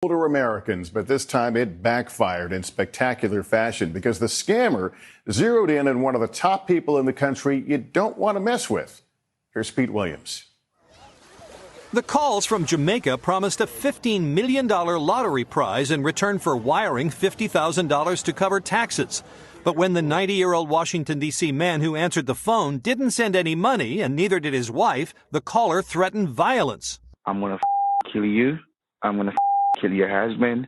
Older Americans, but this time it backfired in spectacular fashion because the scammer zeroed in on one of the top people in the country you don't want to mess with. Here's Pete Williams. The calls from Jamaica promised a $15 million lottery prize in return for wiring $50,000 to cover taxes. But when the 90-year-old Washington, D.C. man who answered the phone didn't send any money, and neither did his wife, the caller threatened violence. I'm going to kill you. I'm going to kill your husband.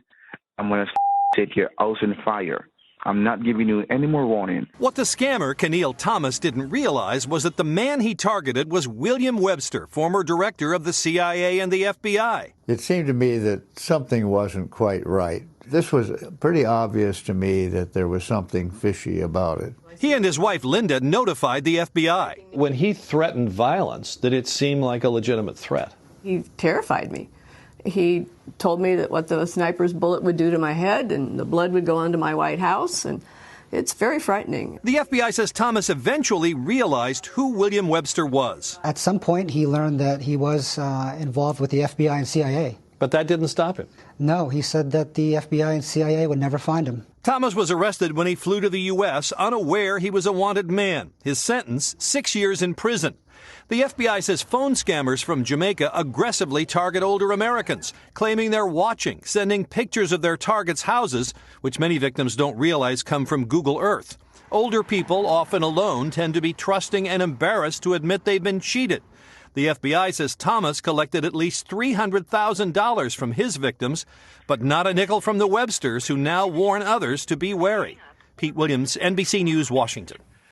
I'm going to take your house in fire. I'm not giving you any more warning. What the scammer, Keneal Thomas, didn't realize was that the man he targeted was William Webster, former director of the CIA and the FBI. It seemed to me that something wasn't quite right. This was pretty obvious to me that there was something fishy about it. He and his wife, Linda, notified the FBI. When he threatened violence, did it seem like a legitimate threat? He terrified me. He told me that what the sniper's bullet would do to my head and the blood would go onto my White House, and it's very frightening. The FBI says Thomas eventually realized who William Webster was. At some point, he learned that he was involved with the FBI and CIA. But that didn't stop him. No, he said that the FBI and CIA would never find him. Thomas was arrested when he flew to the U.S., unaware he was a wanted man. His sentence, 6 years in prison. The FBI says phone scammers from Jamaica aggressively target older Americans, claiming they're watching, sending pictures of their targets' houses, which many victims don't realize come from Google Earth. Older people, often alone, tend to be trusting and embarrassed to admit they've been cheated. The FBI says Thomas collected at least $300,000 from his victims, but not a nickel from the Websters, who now warn others to be wary. Pete Williams, NBC News, Washington.